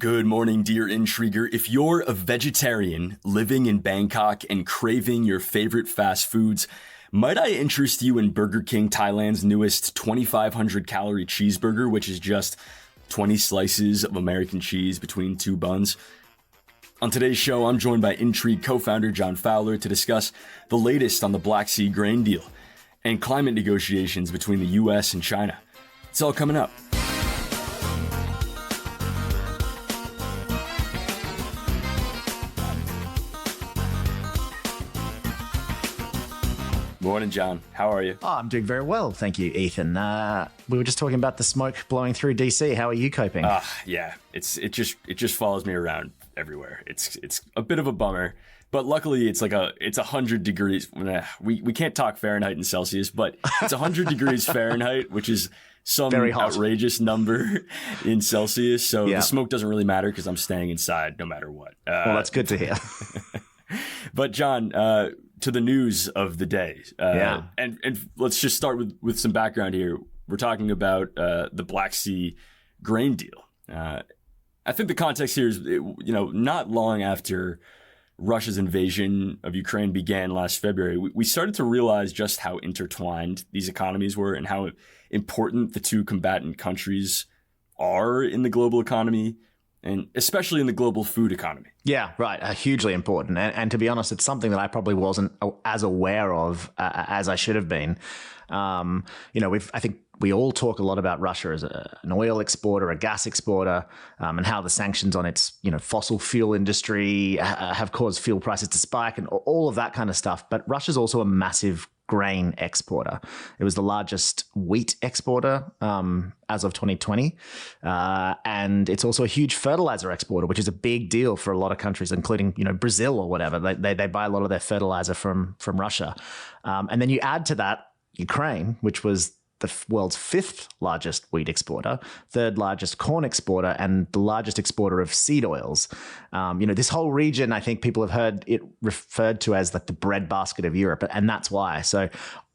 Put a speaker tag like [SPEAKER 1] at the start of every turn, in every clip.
[SPEAKER 1] Good morning, dear intriguer. If you're a vegetarian living in Bangkok and craving your favorite fast foods, might I interest you in Burger King Thailand's newest 2,500 calorie cheeseburger, which is just 20 slices of American cheese between two buns? On today's show, I'm joined by Intrigue co-founder John Fowler to discuss the latest on the Black Sea grain deal and climate negotiations between the US and China. It's all coming up. Morning, John. How are you?
[SPEAKER 2] Oh, I'm doing very well, thank you, Ethan. We were just talking about the smoke blowing through DC. How are you coping?
[SPEAKER 1] Yeah, it just follows me around everywhere. It's a bit of a bummer, but luckily it's 100 degrees. We can't talk Fahrenheit and Celsius, but it's 100 degrees Fahrenheit, which is some outrageous number in Celsius. So The smoke doesn't really matter because I'm staying inside no matter what.
[SPEAKER 2] Well, that's good to hear.
[SPEAKER 1] But John, to the news of the day. And let's just start with some background here. We're talking about the Black Sea grain deal. I think the context here is, not long after Russia's invasion of Ukraine began last February, we started to realize just how intertwined these economies were and how important the two combatant countries are in the global economy, and especially in the global food economy.
[SPEAKER 2] Yeah, right. Hugely important. And to be honest, it's something that I probably wasn't as aware of as I should have been. I think we all talk a lot about Russia as an oil exporter, a gas exporter, and how the sanctions on its, fossil fuel industry have caused fuel prices to spike and all of that kind of stuff. But Russia's also a massive grain exporter. It was the largest wheat exporter as of 2020. And it's also a huge fertilizer exporter, which is a big deal for a lot of countries, including, Brazil or whatever. They buy a lot of their fertilizer from Russia. And then you add to that Ukraine, which was the world's fifth largest wheat exporter, third largest corn exporter, and the largest exporter of seed oils. This whole region, I think people have heard it referred to as like the breadbasket of Europe, and that's why. So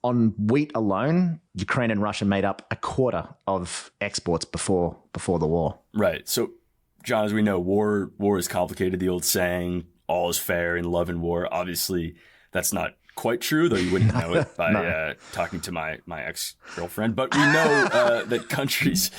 [SPEAKER 2] on wheat alone, Ukraine and Russia made up a quarter of exports before the war.
[SPEAKER 1] Right. So, John, as we know, war is complicated. The old saying, all is fair in love and war. Obviously, that's not quite true, though you wouldn't know it by talking to my ex-girlfriend. But we know that countries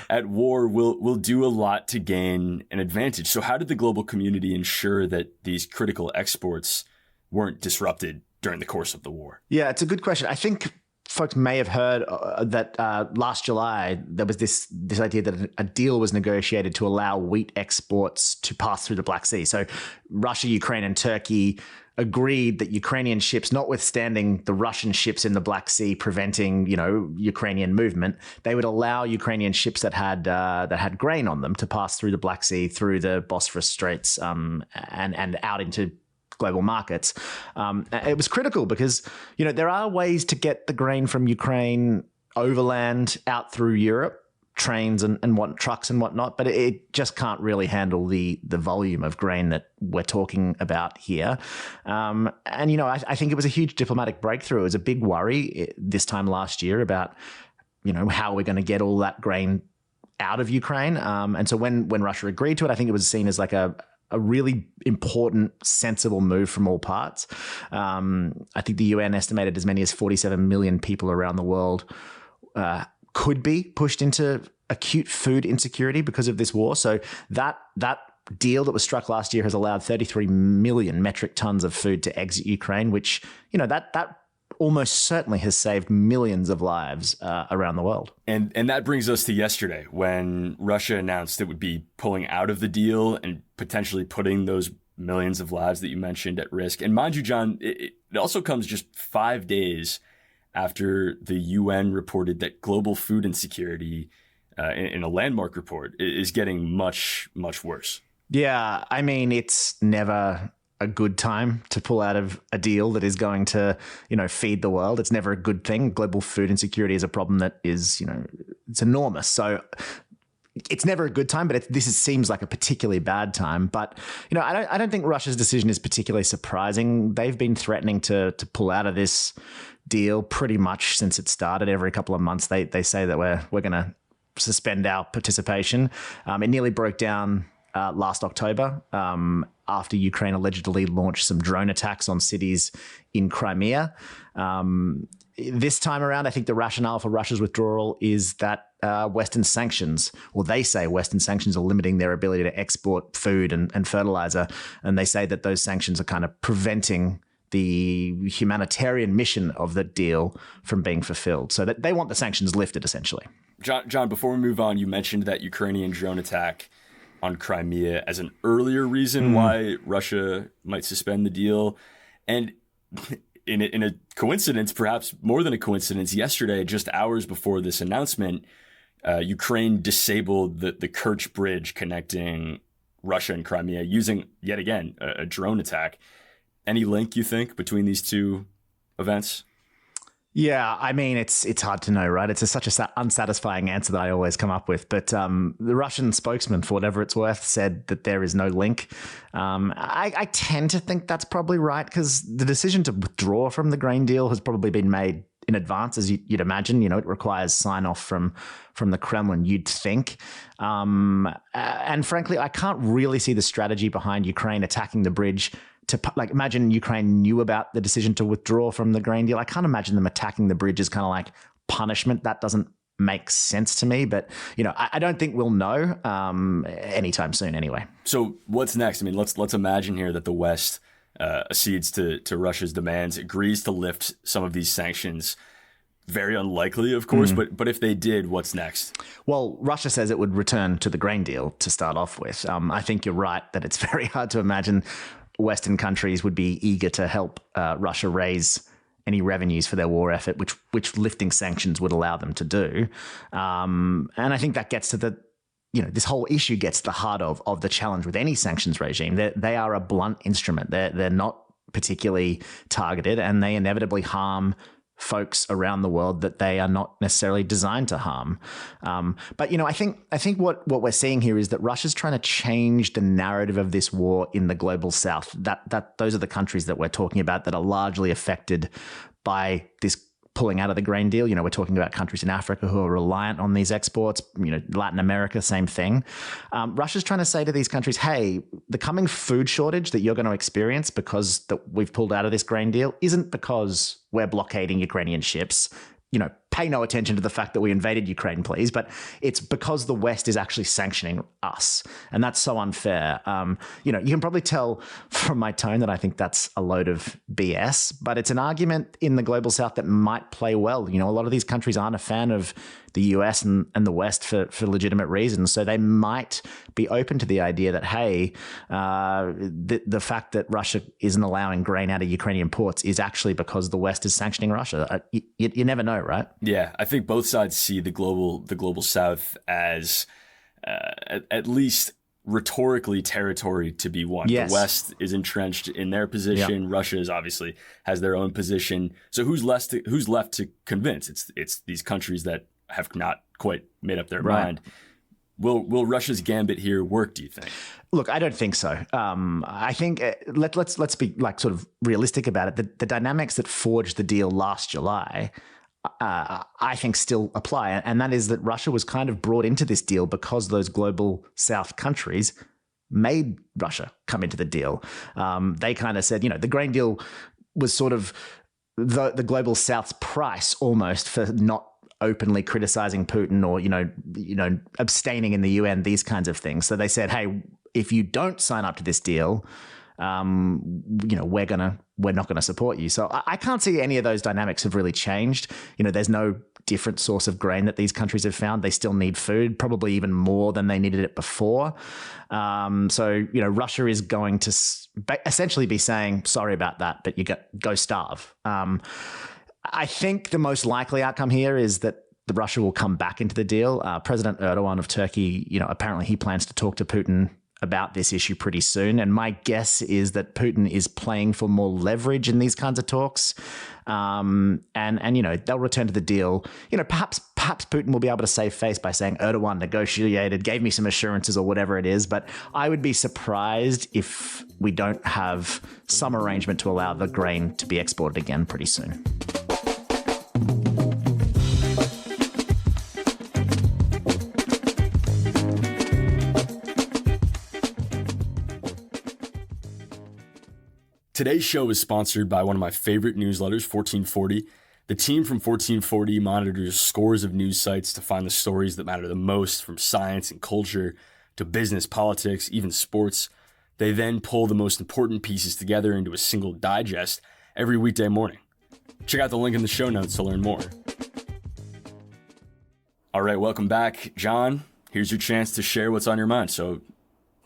[SPEAKER 1] at war will do a lot to gain an advantage. So how did the global community ensure that these critical exports weren't disrupted during the course of the war?
[SPEAKER 2] Yeah, it's a good question. I think folks may have heard that last July, there was this idea that a deal was negotiated to allow wheat exports to pass through the Black Sea. So Russia, Ukraine, and Turkey agreed that Ukrainian ships, notwithstanding the Russian ships in the Black Sea preventing, Ukrainian movement, they would allow Ukrainian ships that had grain on them to pass through the Black Sea, through the Bosphorus Straits, and out into global markets. It was critical because, there are ways to get the grain from Ukraine overland out through Europe, trains and trucks and whatnot, but it just can't really handle the volume of grain that we're talking about here. I think it was a huge diplomatic breakthrough. It was a big worry this time last year about, how we're going to get all that grain out of Ukraine. And so when Russia agreed to it, I think it was seen as like a really important, sensible move from all parts. I think the UN estimated as many as 47 million people around the world could be pushed into acute food insecurity because of this war. So that deal that was struck last year has allowed 33 million metric tons of food to exit Ukraine, which, that almost certainly has saved millions of lives around the world.
[SPEAKER 1] And that brings us to yesterday when Russia announced it would be pulling out of the deal and potentially putting those millions of lives that you mentioned at risk. And mind you, John, it also comes just 5 days after the UN reported that global food insecurity in a landmark report is getting much, much worse.
[SPEAKER 2] Yeah, I mean, it's never a good time to pull out of a deal that is going to, feed the world. It's never a good thing. Global food insecurity is a problem that is, it's enormous. So it's never a good time, but seems like a particularly bad time. But, I don't think Russia's decision is particularly surprising. They've been threatening to pull out of this deal pretty much since it started. Every couple of months, they say that we're going to suspend our participation. It nearly broke down last October after Ukraine allegedly launched some drone attacks on cities in Crimea. This time around, I think the rationale for Russia's withdrawal is that Western sanctions, or they say Western sanctions are limiting their ability to export food and fertilizer. And they say that those sanctions are kind of preventing the humanitarian mission of the deal from being fulfilled. So that they want the sanctions lifted, essentially.
[SPEAKER 1] John, before we move on, you mentioned that Ukrainian drone attack on Crimea as an earlier reason why Russia might suspend the deal. And in a coincidence, perhaps more than a coincidence, yesterday, just hours before this announcement, Ukraine disabled the Kerch bridge connecting Russia and Crimea using, yet again, a drone attack. Any link, you think, between these two events?
[SPEAKER 2] Yeah, I mean, it's hard to know, right? It's such a unsatisfying answer that I always come up with. But the Russian spokesman, for whatever it's worth, said that there is no link. I tend to think that's probably right, because the decision to withdraw from the grain deal has probably been made in advance, as you'd imagine. You know, it requires sign-off from the Kremlin, you'd think. And frankly, I can't really see the strategy behind Ukraine attacking the bridge to, like, imagine Ukraine knew about the decision to withdraw from the grain deal. I can't imagine them attacking the bridge as kind of like punishment. That doesn't make sense to me. But, you know, I don't think we'll know anytime soon anyway.
[SPEAKER 1] So what's next? I mean, let's imagine here that the West accedes to Russia's demands, agrees to lift some of these sanctions. Very unlikely, of course, but if they did, what's next?
[SPEAKER 2] Well, Russia says it would return to the grain deal to start off with. I think you're right that it's very hard to imagine Western countries would be eager to help Russia raise any revenues for their war effort, which lifting sanctions would allow them to do. And I think that gets to this whole issue gets to the heart of the challenge with any sanctions regime. They are a blunt instrument. They're not particularly targeted, and they inevitably harm folks around the world that they are not necessarily designed to harm. But, you know, I think what we're seeing here is that Russia's trying to change the narrative of this war in the global south. That those are the countries that we're talking about that are largely affected by this pulling out of the grain deal. You know, we're talking about countries in Africa who are reliant on these exports, you know, Latin America, same thing. Russia's trying to say to these countries, hey, the coming food shortage that you're going to experience because we've pulled out of this grain deal isn't because we're blockading Ukrainian ships. You know, pay no attention to the fact that we invaded Ukraine, please. But it's because the West is actually sanctioning us. And that's so unfair. You know, you can probably tell from my tone that I think that's a load of BS, but it's an argument in the global south that might play well. You know, a lot of these countries aren't a fan of the US and the West for legitimate reasons. So they might be open to the idea that, hey, the fact that Russia isn't allowing grain out of Ukrainian ports is actually because the West is sanctioning Russia. You never know, right?
[SPEAKER 1] Yeah, I think both sides see the global south as at least rhetorically territory to be won.
[SPEAKER 2] Yes.
[SPEAKER 1] The West is entrenched in their position. Yep. Russia is obviously has their own position. So who's left to convince? It's these countries that have not quite made up their mind. Will Russia's gambit here work, do you think?
[SPEAKER 2] Look, I don't think so. I think let's be like sort of realistic about it. The dynamics that forged the deal last July, I think still apply. And that is that Russia was kind of brought into this deal because those global south countries made Russia come into the deal. They kind of said, you know, the grain deal was sort of the global south's price almost for not openly criticizing Putin or, you know, abstaining in the UN, these kinds of things. So they said, hey, if you don't sign up to this deal, you know, we're not gonna support you. So I can't see any of those dynamics have really changed. You know, there's no different source of grain that these countries have found. They still need food, probably even more than they needed it before. So, you know, Russia is going to essentially be saying, sorry about that, but you go starve. I think the most likely outcome here is that Russia will come back into the deal. President Erdogan of Turkey, you know, apparently he plans to talk to Putin about this issue pretty soon. And my guess is that Putin is playing for more leverage in these kinds of talks. And you know, they'll return to the deal. You know, perhaps Putin will be able to save face by saying Erdogan negotiated, gave me some assurances or whatever it is. But I would be surprised if we don't have some arrangement to allow the grain to be exported again pretty soon.
[SPEAKER 1] Today's show is sponsored by one of my favorite newsletters, 1440. The team from 1440 monitors scores of news sites to find the stories that matter the most, from science and culture to business, politics, even sports. They then pull the most important pieces together into a single digest every weekday morning. Check out the link in the show notes to learn more. All right, welcome back. John, here's your chance to share what's on your mind. So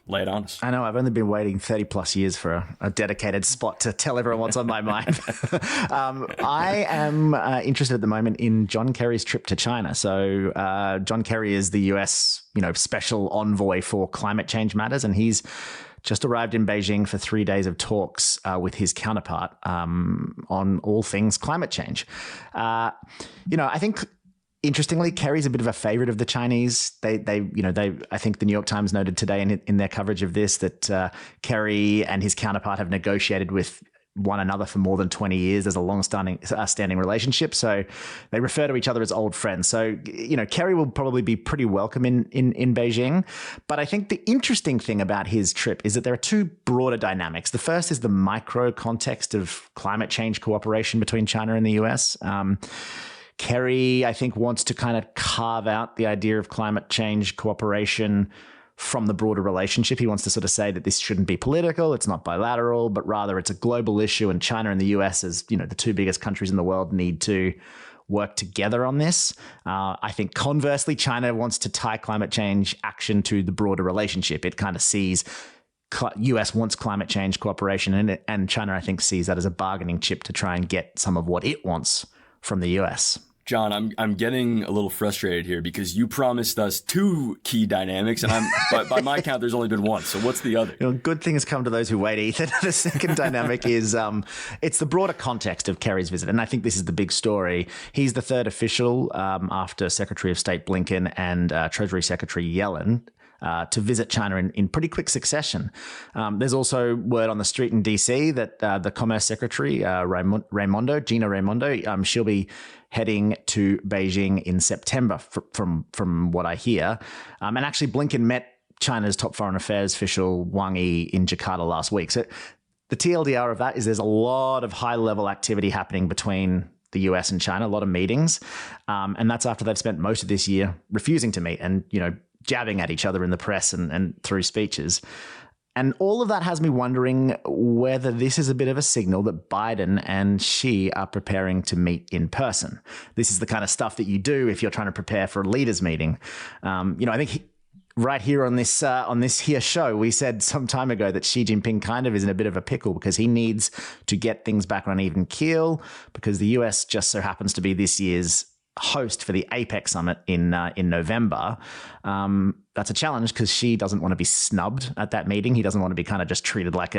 [SPEAKER 1] lay it on us.
[SPEAKER 2] I know, I've only been waiting 30 plus years for a dedicated spot to tell everyone what's on my mind. I am interested at the moment in John Kerry's trip to China. So John Kerry is the US, special envoy for climate change matters, and he's just arrived in Beijing for 3 days of talks with his counterpart on all things climate change. I think, interestingly, Kerry's a bit of a favorite of the Chinese. I think the New York Times noted today in their coverage of this that Kerry and his counterpart have negotiated with one another for more than 20 years. There's a long-standing relationship. So they refer to each other as old friends. So, Kerry will probably be pretty welcome in Beijing. But I think the interesting thing about his trip is that there are two broader dynamics. The first is the micro context of climate change cooperation between China and the US. Kerry, I think, wants to kind of carve out the idea of climate change cooperation from the broader relationship. He wants to sort of say that this shouldn't be political, it's not bilateral, but rather it's a global issue, and China and the US, as the two biggest countries in the world, need to work together on this. I think conversely, China wants to tie climate change action to the broader relationship. It kind of sees US wants climate change cooperation, and China, I think, sees that as a bargaining chip to try and get some of what it wants from the US.
[SPEAKER 1] John, I'm getting a little frustrated here because you promised us two key dynamics, and by my count, there's only been one. So what's the other?
[SPEAKER 2] Good things come to those who wait, Ethan. The second dynamic is it's the broader context of Kerry's visit, and I think this is the big story. He's the third official after Secretary of State Blinken and Treasury Secretary Yellen to visit China in pretty quick succession. There's also word on the street in DC that the Commerce Secretary, Gina Raimondo, she'll be heading to Beijing in September, from what I hear. And actually, Blinken met China's top foreign affairs official, Wang Yi, in Jakarta last week. So the TLDR of that is there's a lot of high-level activity happening between the US and China, a lot of meetings. And that's after they've spent most of this year refusing to meet and, jabbing at each other in the press and through speeches. And all of that has me wondering whether this is a bit of a signal that Biden and Xi are preparing to meet in person. This is the kind of stuff that you do if you're trying to prepare for a leaders meeting. I think right here on this here show, we said some time ago that Xi Jinping kind of is in a bit of a pickle because he needs to get things back on an even keel because the US just so happens to be this year's host for the APEC summit in November. That's a challenge because Xi doesn't want to be snubbed at that meeting. He doesn't want to be kind of just treated like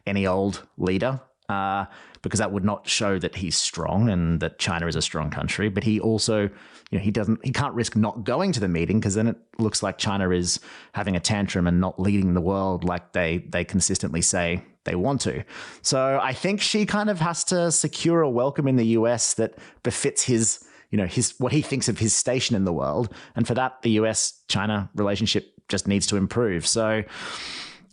[SPEAKER 2] any old leader because that would not show that he's strong and that China is a strong country. But he also, he can't risk not going to the meeting because then it looks like China is having a tantrum and not leading the world like they consistently say they want to. So I think Xi kind of has to secure a welcome in the US that befits his what he thinks of his station in the world. And for that, the US-China relationship just needs to improve. So,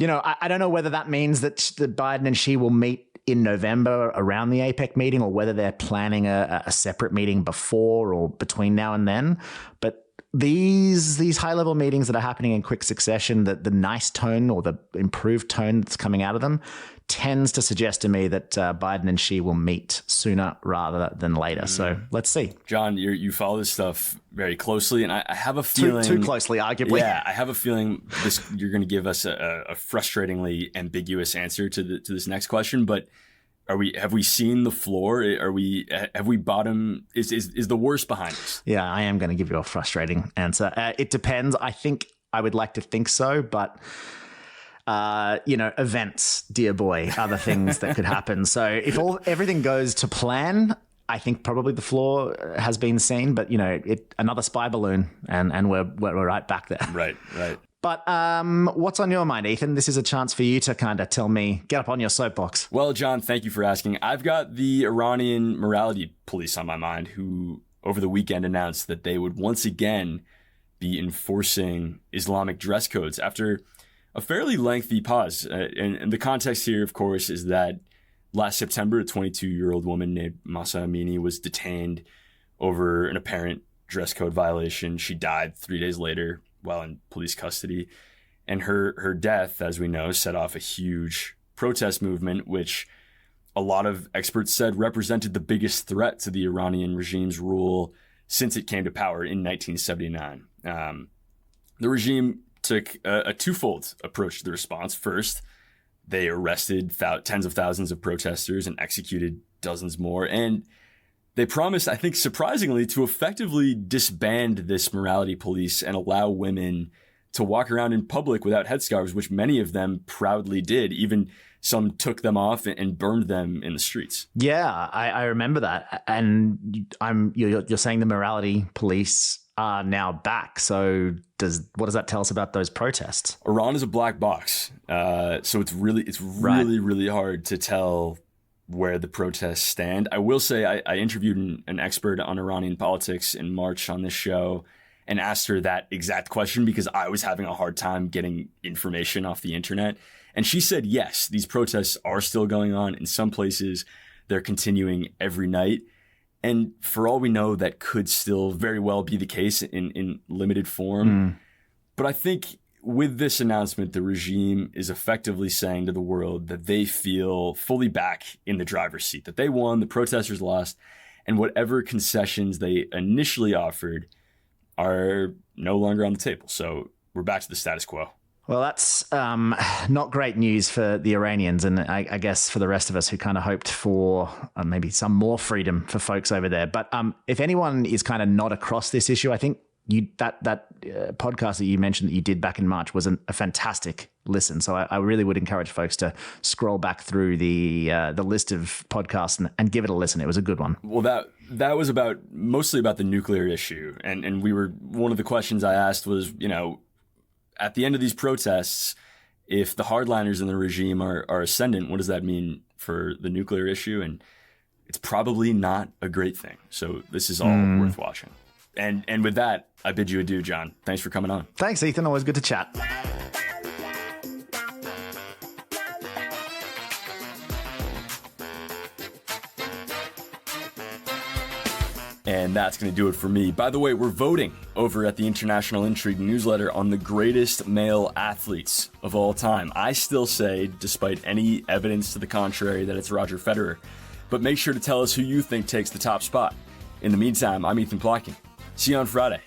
[SPEAKER 2] I don't know whether that means that Biden and Xi will meet in November around the APEC meeting or whether they're planning a separate meeting before or between now and then. But these high-level meetings that are happening in quick succession, the nice tone or the improved tone that's coming out of them tends to suggest to me that Biden and Xi will meet sooner rather than later. So let's see.
[SPEAKER 1] John, you follow this stuff very closely, and I have a feeling...
[SPEAKER 2] Too closely, arguably.
[SPEAKER 1] Yeah, I have a feeling you're going to give us a frustratingly ambiguous answer to this next question, but have we seen the floor? Have we bottomed? Is the worst behind us?
[SPEAKER 2] Yeah, I am going to give you a frustrating answer. It depends. I think I would like to think so, but events, dear boy, are the things that could happen. So if everything goes to plan, I think probably the floor has been seen, but another spy balloon and we're right back there.
[SPEAKER 1] Right.
[SPEAKER 2] But what's on your mind, Ethan? This is a chance for you to kind of tell me, get up on your soapbox.
[SPEAKER 1] Well, John, thank you for asking. I've got the Iranian morality police on my mind, who over the weekend announced that they would once again be enforcing Islamic dress codes after a fairly lengthy pause. And the context here, of course, is that last September, a 22-year-old woman named Mahsa Amini was detained over an apparent dress code violation. She died 3 days later while in police custody. And her death, as we know, set off a huge protest movement, which a lot of experts said represented the biggest threat to the Iranian regime's rule since it came to power in 1979. The regime took a twofold approach to the response. First, they arrested tens of thousands of protesters and executed dozens more. And they promised, I think surprisingly, to effectively disband this morality police and allow women to walk around in public without headscarves, which many of them proudly did. Even some took them off and burned them in the streets.
[SPEAKER 2] Yeah, I remember that. And you're saying the morality police are now back. So what does that tell us about those protests?
[SPEAKER 1] Iran is a black box. So it's really hard to tell where the protests stand. I will say I interviewed an expert on Iranian politics in March on this show and asked her that exact question because I was having a hard time getting information off the internet. And she said, yes, these protests are still going on. In some places, they're continuing every night. And for all we know, that could still very well be the case in limited form. But I think with this announcement, the regime is effectively saying to the world that they feel fully back in the driver's seat, that they won, the protesters lost, and whatever concessions they initially offered are no longer on the table. So we're back to the status quo.
[SPEAKER 2] Well, that's not great news for the Iranians, and I guess for the rest of us who kind of hoped for maybe some more freedom for folks over there. But if anyone is kind of not across this issue, I think that podcast that you mentioned that you did back in March was a fantastic listen. So I really would encourage folks to scroll back through the list of podcasts and give it a listen. It was a good one.
[SPEAKER 1] Well, that was mostly about the nuclear issue, and one of the questions I asked was, at the end of these protests, if the hardliners in the regime are ascendant, what does that mean for the nuclear issue? And it's probably not a great thing. So this is all worth watching. And with that, I bid you adieu, John. Thanks for coming on.
[SPEAKER 2] Thanks, Ethan. Always good to chat.
[SPEAKER 1] And that's going to do it for me. By the way, we're voting over at the International Intrigue newsletter on the greatest male athletes of all time. I still say, despite any evidence to the contrary, that it's Roger Federer. But make sure to tell us who you think takes the top spot. In the meantime, I'm Ethan Plotkin. See you on Friday.